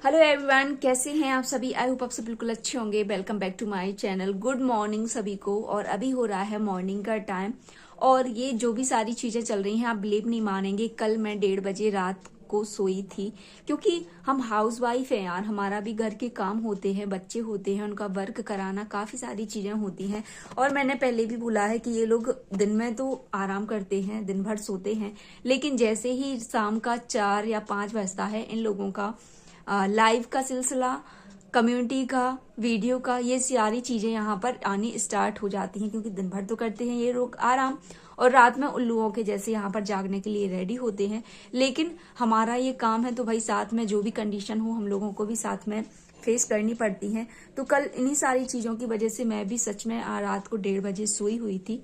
Hello everyone, कैसे हैं आप सभी। आई होप आप सब बिल्कुल अच्छे होंगे। Welcome back to my channel. Good morning सभी को। और अभी हो रहा है मॉर्निंग का टाइम। और ये जो भी सारी चीजें चल रही हैं आप बिलीव नहीं मानेंगे, कल मैं 1:30 बजे रात को सोई थी। क्योंकि हम हाउस वाइफ हैं यार, हमारा भी घर के काम होते हैं, बच्चे होते हैं, उनका वर्क कराना, काफी सारी चीजें होती हैं। और मैंने पहले भी बोला है कि ये लोग दिन में तो आराम करते हैं, दिन भर सोते हैं, लेकिन जैसे ही शाम का 4 या 5 बजता है, इन लोगों का लाइव का सिलसिला, कम्युनिटी का, वीडियो का, ये सारी चीजें यहाँ पर आनी स्टार्ट हो जाती हैं। क्योंकि दिन भर तो करते हैं ये लोग आराम, और रात में उल्लुओं के जैसे यहाँ पर जागने के लिए रेडी होते हैं। लेकिन हमारा ये काम है तो भाई साथ में जो भी कंडीशन हो हम लोगों को भी साथ में फेस करनी पड़ती है। तो कल इन्हीं सारी चीजों की वजह से मैं भी सच में रात को 1:30 बजे सोई हुई थी।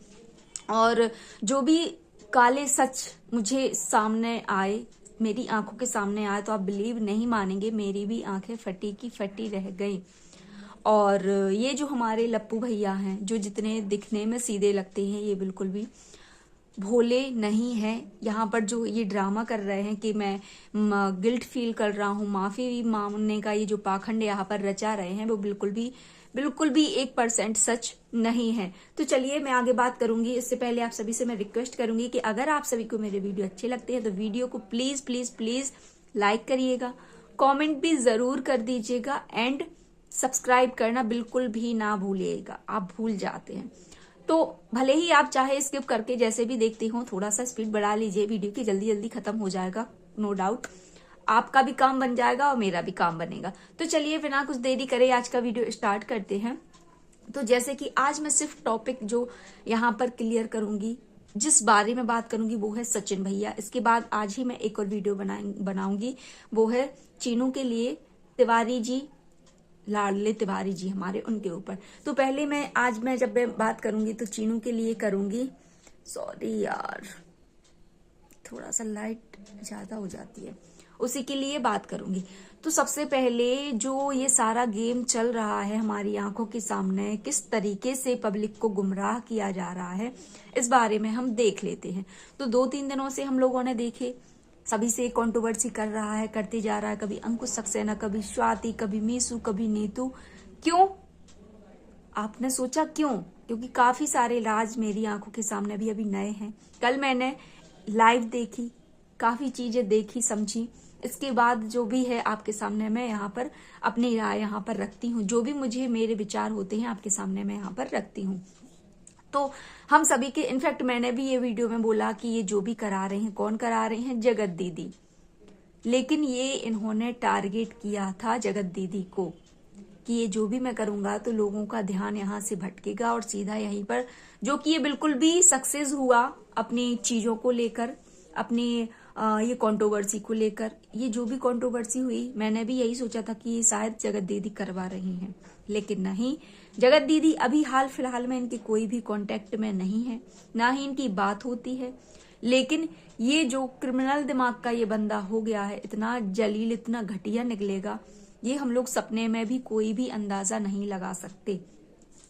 और जो भी काले सच मुझे सामने आए, मेरी आंखों के सामने आए, तो आप बिलीव नहीं मानेंगे, मेरी भी आंखें फटी की फटी रह गई। और ये जो हमारे लप्पू भैया हैं, जो जितने दिखने में सीधे लगते हैं, ये बिल्कुल भी भोले नहीं है। यहाँ पर जो ये ड्रामा कर रहे हैं कि मैं गिल्ट फील कर रहा हूँ, माफी मांगने का ये जो पाखंड यहाँ पर रचा रहे हैं, वो बिल्कुल भी 1% सच नहीं है। तो चलिए मैं आगे बात करूंगी। इससे पहले आप सभी से मैं रिक्वेस्ट करूंगी कि अगर आप सभी को मेरे वीडियो अच्छे लगते हैं तो वीडियो को प्लीज प्लीज प्लीज लाइक करिएगा, कमेंट भी जरूर कर दीजिएगा, एंड सब्सक्राइब करना बिल्कुल भी ना भूलिएगा, आप भूल जाते हैं। तो भले ही आप चाहे स्किप करके जैसे भी देखते हो, थोड़ा सा स्पीड बढ़ा लीजिए, वीडियो की जल्दी जल्दी खत्म हो जाएगा, नो डाउट आपका भी काम बन जाएगा और मेरा भी काम बनेगा। तो चलिए बिना कुछ देरी करे आज का वीडियो स्टार्ट करते हैं। तो जैसे कि आज मैं सिर्फ टॉपिक जो यहाँ पर क्लियर करूंगी, जिस बारे में बात करूंगी, वो है सचिन भैया। इसके बाद आज ही मैं एक और वीडियो बनाऊंगी, वो है चीनू के लिए, तिवारी जी, लाडले तिवारी जी हमारे, उनके ऊपर। तो पहले मैं जब मैं बात करूंगी तो चीनू के लिए करूंगी। सॉरी यार, थोड़ा सा लाइट ज्यादा हो जाती है, उसी के लिए बात करूंगी। तो सबसे पहले जो ये सारा गेम चल रहा है हमारी आंखों के सामने, किस तरीके से पब्लिक को गुमराह किया जा रहा है, इस बारे में हम देख लेते हैं। तो 2-3 दिनों से हम लोगों ने देखे, सभी से कंट्रोवर्सी कर रहा है, करते जा रहा है, कभी अंकुश सक्सेना, कभी स्वाति, कभी मीसू, कभी नीतू। क्यों? आपने सोचा क्यों? क्योंकि काफी सारे राज मेरी आंखों के सामने भी अभी नए हैं। कल मैंने लाइव देखी, काफी चीजें देखी समझी, इसके बाद जो भी है आपके सामने मैं यहाँ पर अपनी राय यहाँ पर रखती हूँ। जो भी मुझे मेरे विचार होते हैं आपके सामने मैं यहाँ पर रखती हूँ। तो हम सभी के, इनफैक्ट मैंने भी ये वीडियो में बोला कि ये जो भी करा रहे हैं, कौन करा रहे हैं? जगत दीदी। लेकिन ये इन्होंने टारगेट किया था जगत दीदी को, कि ये जो भी मैं करूंगा तो लोगों का ध्यान यहाँ से भटकेगा और सीधा यहीं पर, जो कि ये बिल्कुल भी सक्सेस हुआ अपनी चीजों को लेकर, अपनी ये कंट्रोवर्सी को लेकर। ये जो भी कंट्रोवर्सी हुई, मैंने भी यही सोचा था कि शायद जगत दीदी करवा रही हैं, लेकिन नहीं। जगत दीदी अभी हाल फिलहाल में इनके कोई भी कांटेक्ट में नहीं है, ना ही इनकी बात होती है। लेकिन ये जो क्रिमिनल दिमाग का ये बंदा हो गया है, इतना जलील, इतना घटिया निकलेगा, ये हम लोग सपने में भी कोई भी अंदाजा नहीं लगा सकते।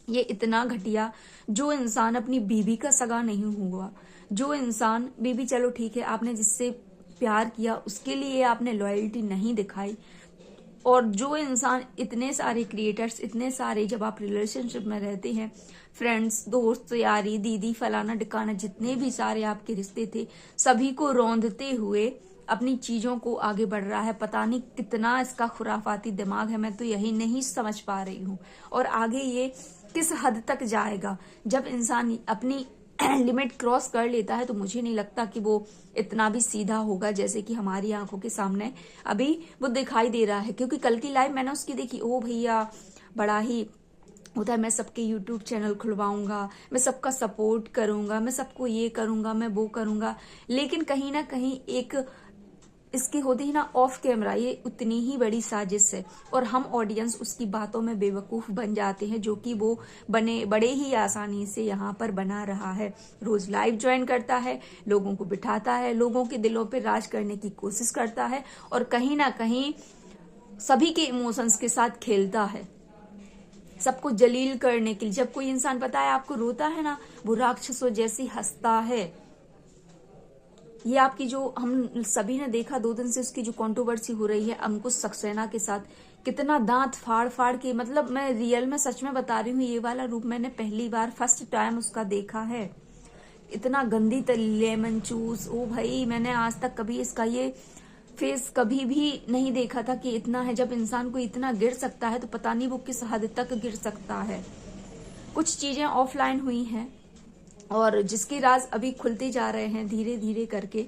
ये इतना घटिया, जो इंसान अपनी बीबी का सगा नहीं हुआ, जो इंसान, बीबी चलो ठीक है, आपने जिससे प्यार किया उसके लिए आपने लॉयल्टी नहीं दिखाई, और जो इंसान, इतने सारे क्रिएटर्स, इतने सारे, जब आप रिलेशनशिप में रहते हैं, फ्रेंड्स, दोस्त, यारी, दीदी, फलाना ढिकाना, जितने भी सारे आपके रिश्ते थे, सभी को रौंदते हुए अपनी चीजों को आगे बढ़ रहा है। पता नहीं कितना इसका खुराफाती दिमाग है, मैं तो यही नहीं समझ पा रही हूँ। और आगे ये किस हद तक जाएगा? जब इंसान अपनी लिमिट क्रॉस कर लेता है तो मुझे नहीं लगता कि वो इतना भी सीधा होगा, जैसे कि हमारी आंखों के सामने अभी वो दिखाई दे रहा है। क्योंकि कल की लाइव मैंने उसकी देखी, ओ भैया बड़ा ही होता है, मैं सबके यूट्यूब चैनल खुलवाऊंगा, मैं सबका सपोर्ट करूंगा, मैं सबको ये करूंगा, मैं वो करूंगा। लेकिन कहीं ना कहीं एक इसकी होती है ना ऑफ कैमरा, ये उतनी ही बड़ी साजिश है, और हम ऑडियंस उसकी बातों में बेवकूफ बन जाते हैं, जो कि वो बड़े ही आसानी से यहाँ पर बना रहा है। रोज लाइव ज्वाइन करता है, लोगों को बिठाता है, लोगों के दिलों पे राज करने की कोशिश करता है, और कहीं ना कहीं सभी के इमोशंस के साथ खेलता है, सबको जलील करने के लिए। जब कोई इंसान, पता है आपको, रोता है ना, वो राक्षसों जैसी हंसता है। ये आपकी जो हम सभी ने देखा 2 दिन से उसकी जो कंट्रोवर्सी हो रही है अंकुश सक्सेना के साथ, कितना दांत फाड़ फाड़ के, मतलब मैं रियल में सच में बता रही हूँ, ये वाला रूप मैंने पहली बार फर्स्ट टाइम उसका देखा है। इतना गंदी लेमन चूस, ओ भाई मैंने आज तक कभी इसका ये फेस कभी भी नहीं देखा था कि इतना है। जब इंसान को इतना गिर सकता है तो पता नहीं वो किस हद तक गिर सकता है। कुछ चीजें ऑफलाइन हुई हैं और जिसके राज अभी खुलते जा रहे हैं धीरे धीरे करके,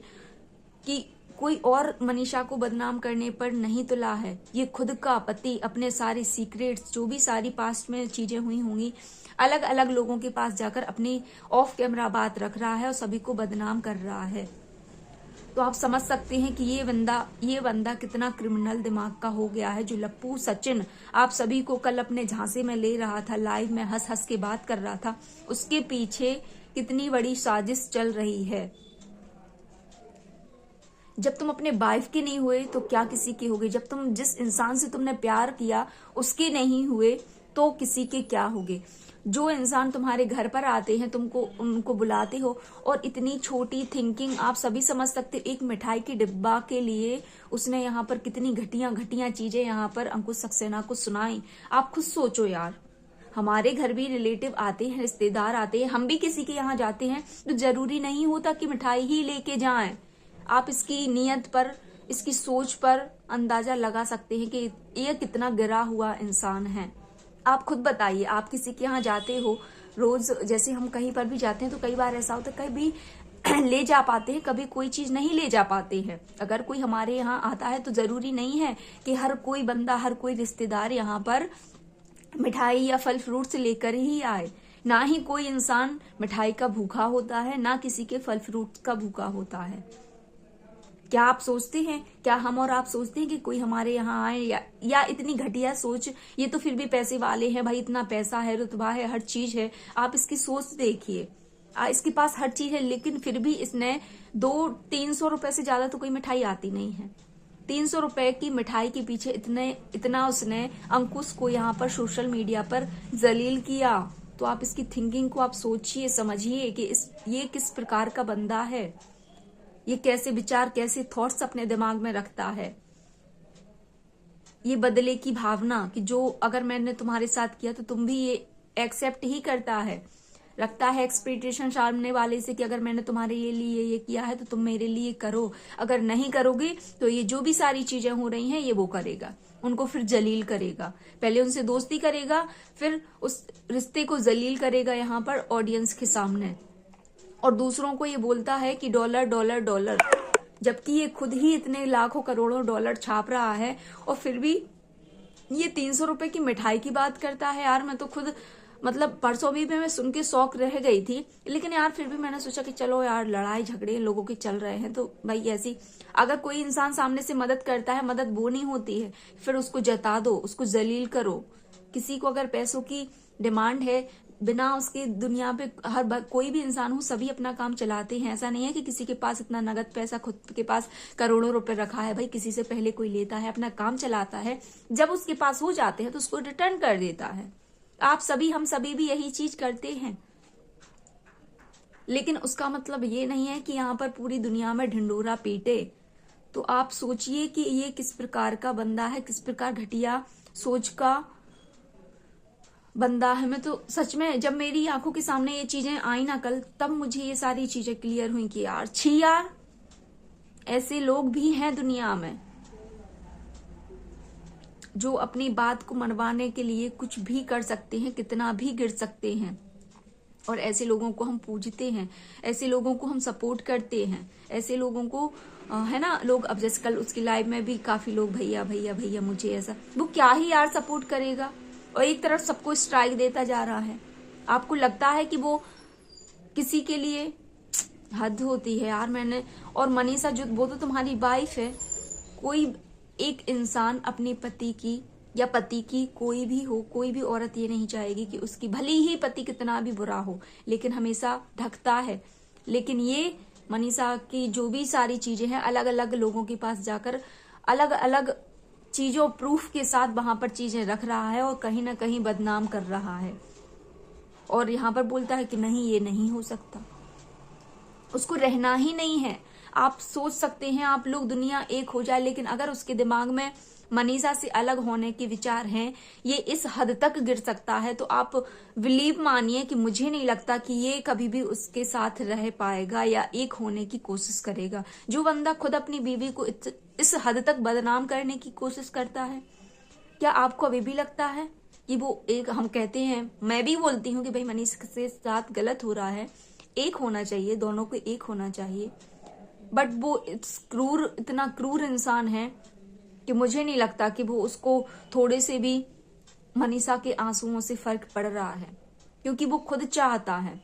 कि कोई और मनीषा को बदनाम करने पर नहीं तुला है। ये खुद का पति अपने सारे सीक्रेट्स, जो भी सारी पास्ट में चीजें हुई होंगी, अलग अलग लोगों के पास जाकर अपनी ऑफ कैमरा बात रख रहा है और सभी को बदनाम कर रहा है। तो आप समझ सकते हैं कि ये बंदा कितना क्रिमिनल दिमाग का हो गया है। जो लप्पू सचिन आप सभी को कल अपने झांसे में ले रहा था, लाइव में हंस हंस के बात कर रहा था, उसके पीछे कितनी बड़ी साजिश चल रही है। जब तुम अपने वाइफ के नहीं हुए तो क्या किसी के होगे? जब तुम जिस इंसान से तुमने प्यार किया उसके नहीं हुए तो किसी के क्या होगे? जो इंसान तुम्हारे घर पर आते हैं, तुमको उनको बुलाते हो, और इतनी छोटी थिंकिंग आप सभी समझ सकते हो। एक मिठाई के डिब्बा के लिए उसने यहाँ पर कितनी घटिया चीजें यहाँ पर अंकुश सक्सेना को सुनाई। आप खुद सोचो यार, हमारे घर भी रिलेटिव आते हैं, रिश्तेदार आते हैं, हम भी किसी के यहाँ जाते हैं तो जरूरी नहीं होता कि मिठाई ही लेके जाएं। आप इसकी नीयत पर, इसकी सोच पर अंदाजा लगा सकते हैं कि ये कितना गिरा हुआ इंसान है। आप खुद बताइए, आप किसी के यहाँ जाते हो रोज, जैसे हम कहीं पर भी जाते हैं तो कई बार ऐसा होता है कभी ले जा पाते हैं, कभी कोई चीज नहीं ले जा पाते हैं। अगर कोई हमारे यहाँ आता है तो जरूरी नहीं है कि हर कोई बंदा, हर कोई रिश्तेदार यहाँ पर मिठाई या फल फ्रूट्स लेकर ही आए। ना ही कोई इंसान मिठाई का भूखा होता है, ना किसी के फल फ्रूट का भूखा होता है। क्या आप सोचते हैं, क्या हम और आप सोचते हैं कि कोई हमारे यहाँ आए? या इतनी घटिया सोच, ये तो फिर भी पैसे वाले हैं भाई, इतना पैसा है, रुतबा है, हर चीज है। आप इसकी सोच देखिए, इसके पास हर चीज है, लेकिन फिर भी इसने 200-300 रुपए से ज्यादा तो कोई मिठाई आती नहीं है। 300 रुपए की मिठाई के पीछे इतना उसने अंकुश को यहाँ पर सोशल मीडिया पर जलील किया। तो आप इसकी थिंकिंग को आप सोचिए, समझिए कि ये किस प्रकार का बंदा है, ये कैसे विचार, कैसे थॉट्स अपने दिमाग में रखता है। ये बदले की भावना कि जो अगर मैंने तुम्हारे साथ किया तो तुम भी ये एक्सेप्ट ही करता है, रखता है एक्सपेक्टेशन सामने वाले से कि अगर मैंने तुम्हारे लिए ये किया है तो तुम मेरे लिए करो, अगर नहीं करोगे तो ये जो भी सारी चीजें हो रही हैं ये वो करेगा, उनको फिर जलील करेगा। पहले उनसे दोस्ती करेगा, फिर उस रिश्ते को जलील करेगा यहाँ पर ऑडियंस के सामने, और दूसरों को ये बोलता है कि डॉलर डॉलर डॉलर, जबकि ये खुद ही इतने लाखों करोड़ों डॉलर छाप रहा है और फिर भी ये 300 रुपए की मिठाई की बात करता है। यार मैं तो खुद, मतलब परसों भी मैं सुन के शौक रह गई थी, लेकिन यार फिर भी मैंने सोचा कि चलो यार, लड़ाई झगड़े लोगों के चल रहे हैं तो भाई ऐसी, अगर कोई इंसान सामने से मदद करता है, मदद वो नहीं होती है, फिर उसको जता दो, उसको जलील करो। किसी को अगर पैसों की डिमांड है, बिना उसके दुनिया पे कोई भी इंसान हो, सभी अपना काम चलाते हैं। ऐसा नहीं है कि किसी के पास इतना नगद पैसा, खुद के पास करोड़ों रुपए रखा है। भाई किसी से पहले कोई लेता है, अपना काम चलाता है, जब उसके पास हो जाते हैं तो उसको रिटर्न कर देता है। आप सभी, हम सभी भी यही चीज करते हैं, लेकिन उसका मतलब ये नहीं है कि यहाँ पर पूरी दुनिया में ढिंडोरा पीटे। तो आप सोचिए कि ये किस प्रकार का बंदा है, किस प्रकार घटिया सोच का बंदा है। मैं तो सच में, जब मेरी आंखों के सामने ये चीजें आई ना कल, तब मुझे ये सारी चीजें क्लियर हुई कि यार छी यार, ऐसे लोग भी हैं दुनिया में जो अपनी बात को मनवाने के लिए कुछ भी कर सकते हैं, कितना भी गिर सकते हैं। और ऐसे लोगों को हम पूजते हैं, ऐसे लोगों को हम सपोर्ट करते हैं, ऐसे लोगों को है ना लोग। अब जैसे कल उसकी लाइव में भी काफी लोग भैया भैया भैया मुझे ऐसा, वो क्या ही यार सपोर्ट करेगा, और एक तरफ सबको स्ट्राइक देता जा रहा है। आपको लगता है कि वो किसी के लिए, हद होती है यार। मैंने, और मनीषा जो, वो तो तुम्हारी वाइफ है। कोई एक इंसान अपने पति की या पति की, कोई भी हो, कोई भी औरत ये नहीं चाहेगी कि उसकी, भले ही पति कितना भी बुरा हो, लेकिन हमेशा ढकता है। लेकिन ये मनीषा की जो भी सारी चीजें हैं, अलग अलग लोगों के पास जाकर अलग अलग चीजों, प्रूफ के साथ वहां पर चीजें रख रहा है और कहीं ना कहीं बदनाम कर रहा है। और यहाँ पर बोलता है कि नहीं, ये नहीं हो सकता, उसको रहना ही नहीं है। आप सोच सकते हैं आप लोग दुनिया एक हो जाए, लेकिन अगर उसके दिमाग में मनीषा से अलग होने के विचार हैं, ये इस हद तक गिर सकता है, तो आप बिलीव मानिए कि मुझे नहीं लगता कि ये कभी भी उसके साथ रह पाएगा या एक होने की कोशिश करेगा। जो बंदा खुद अपनी बीवी को इस हद तक बदनाम करने की कोशिश करता है, क्या आपको अभी भी लगता है कि वो एक, हम कहते हैं, मैं भी बोलती हूँ कि भाई मनीषा के साथ गलत हो रहा है, एक होना चाहिए, दोनों को एक होना चाहिए, बट वो इतना क्रूर इंसान है कि मुझे नहीं लगता कि वो उसको थोड़े से भी मनीषा के आंसुओं से फर्क पड़ रहा है, क्योंकि वो खुद चाहता है।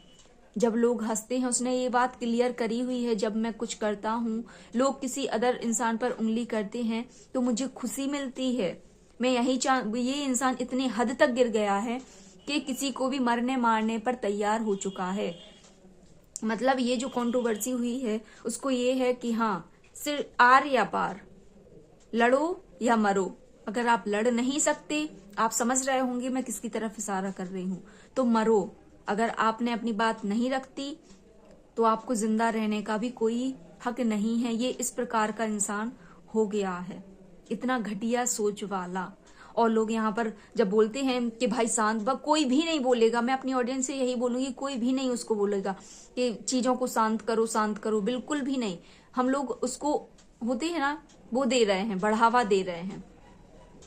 जब लोग हंसते हैं, उसने ये बात क्लियर करी हुई है, जब मैं कुछ करता हूँ, लोग किसी अदर इंसान पर उंगली करते हैं तो मुझे खुशी मिलती है। मैं ये इंसान इतनी हद तक गिर गया है कि किसी को भी मरने मारने पर तैयार हो चुका है। मतलब ये जो कंट्रोवर्सी हुई है उसको ये है कि हाँ, सिर्फ आर या पार, लड़ो या मरो। अगर आप लड़ नहीं सकते, आप समझ रहे होंगे मैं किसकी तरफ इशारा कर रही हूँ, तो मरो। अगर आपने अपनी बात नहीं रखती तो आपको जिंदा रहने का भी कोई हक नहीं है। ये इस प्रकार का इंसान हो गया है, इतना घटिया सोच वाला। और लोग यहाँ पर जब बोलते हैं कि भाई शांत, कोई भी नहीं बोलेगा, मैं अपनी ऑडियंस से यही बोलूंगी, कोई भी नहीं उसको बोलेगा कि चीजों को शांत करो शांत करो, बिल्कुल भी नहीं। हम लोग उसको, होते हैं ना, वो दे रहे हैं, बढ़ावा दे रहे हैं।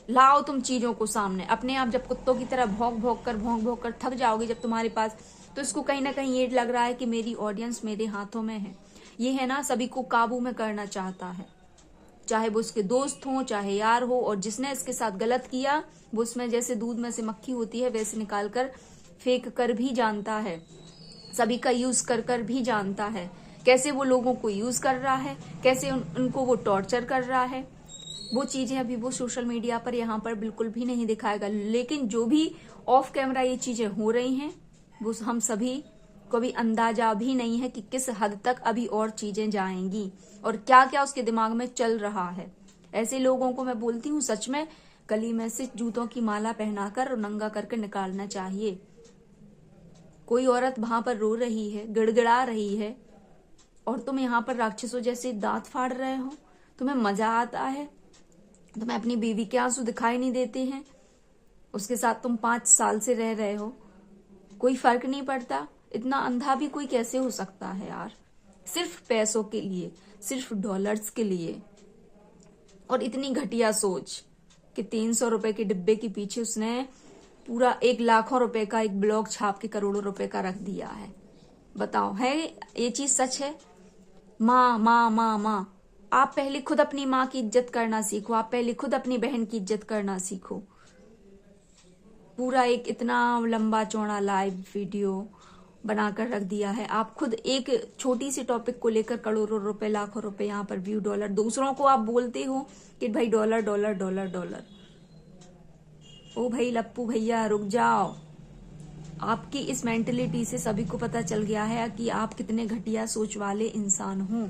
लाओ तुम चीजों को सामने। अपने आप जब कुत्तों की तरह भौंक भौंक कर थक जाओगे जब तुम्हारे पास, तो इसको कहीं ना कहीं ये लग रहा है कि मेरी ऑडियंस मेरे हाथों में है। ये है ना, सभी को काबू में करना चाहता है, चाहे वो उसके दोस्त हो चाहे यार हो। और जिसने इसके साथ गलत किया, वो उसमें जैसे दूध में से मक्खी होती है वैसे निकाल कर फेंक कर भी जानता है, सभी का यूज कर भी जानता है, कैसे वो लोगों को यूज कर रहा है, कैसे उनको वो टॉर्चर कर रहा है। वो चीजें अभी वो सोशल मीडिया पर यहाँ पर बिल्कुल भी नहीं दिखाएगा, लेकिन जो भी ऑफ कैमरा ये चीजें हो रही हैं, वो हम सभी को भी अंदाजा भी नहीं है कि किस हद तक अभी और चीजें जाएंगी और क्या क्या उसके दिमाग में चल रहा है। ऐसे लोगों को मैं बोलती हूँ सच में गली में से जूतों की माला पहनाकर और नंगा करके निकालना चाहिए। कोई औरत वहां पर रो रही है, गिड़गिड़ा रही है, और तुम यहाँ पर राक्षसों जैसे दांत फाड़ रहे हो, तुम्हें मजा आता है? तुम्हें अपनी बीवी के आंसू दिखाई नहीं देते हैं? उसके साथ तुम 5 साल से रह रहे हो, कोई फर्क नहीं पड़ता? इतना अंधा भी कोई कैसे हो सकता है यार, सिर्फ पैसों के लिए, सिर्फ डॉलर्स के लिए। और इतनी घटिया सोच कि 300 रुपए के डिब्बे के पीछे उसने पूरा 1 लाखों रुपए का एक ब्लॉग छाप के करोड़ों रुपए का रख दिया है। बताओ, है ये चीज सच है? माँ माँ माँ माँ, आप पहले खुद अपनी माँ की इज्जत करना सीखो, आप पहले खुद अपनी बहन की इज्जत करना सीखो। पूरा एक इतना लंबा चौड़ा लाइव वीडियो बनाकर रख दिया है। आप खुद एक छोटी सी टॉपिक को लेकर करोड़ों रुपए लाखों रुपए यहाँ पर व्यू, डॉलर, दूसरों को आप बोलते हो कि भाई डॉलर डॉलर डॉलर डॉलर। ओ भाई लप्पू भैया रुक जाओ, आपकी इस मेंटेलिटी से सभी को पता चल गया है कि आप कितने घटिया सोच वाले इंसान हो,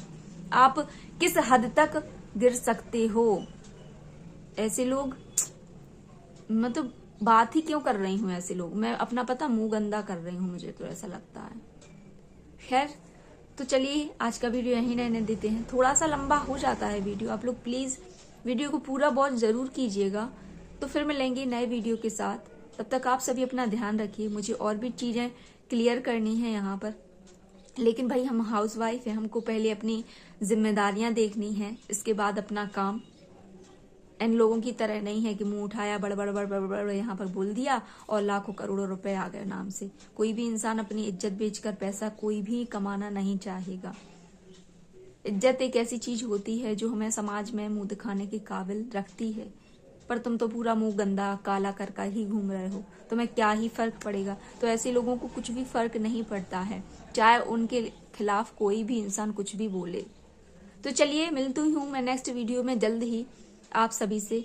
आप किस हद तक गिर सकते हो। ऐसे लोग, मतलब बात ही क्यों कर रही हूँ ऐसे लोग, मैं अपना पता मुंह गंदा कर रही हूँ, मुझे तो ऐसा लगता है। खैर, तो चलिए आज का वीडियो यहीं रहने देते हैं, थोड़ा सा लंबा हो जाता है वीडियो। आप लोग प्लीज वीडियो को पूरा बहुत जरूर कीजिएगा। तो फिर मिलेंगे नए वीडियो के साथ, तब तक आप सभी अपना ध्यान रखिए। मुझे और भी चीजें क्लियर करनी है यहाँ पर, लेकिन भाई हम हाउस वाइफ है, हमको पहले अपनी जिम्मेदारियां देखनी है, इसके बाद अपना काम। इन लोगों की तरह नहीं है कि मुंह उठाया बड़ बड़ बड़ बड़ बड़ यहाँ पर बोल दिया और लाखों करोड़ों रुपए आ गए नाम से। कोई भी इंसान अपनी इज्जत बेचकर पैसा कोई भी कमाना नहीं चाहेगा। इज्जत एक ऐसी चीज होती है जो हमें समाज में मुंह दिखाने के काबिल रखती है, पर तुम तो पूरा मुंह गंदा काला कर ही घूम रहे हो, तुम्हें क्या ही फर्क पड़ेगा। तो ऐसे लोगों को कुछ भी फर्क नहीं पड़ता है, चाहे उनके खिलाफ कोई भी इंसान कुछ भी बोले। तो चलिए मिलती हूँ मैं नेक्स्ट वीडियो में जल्द ही आप सभी से।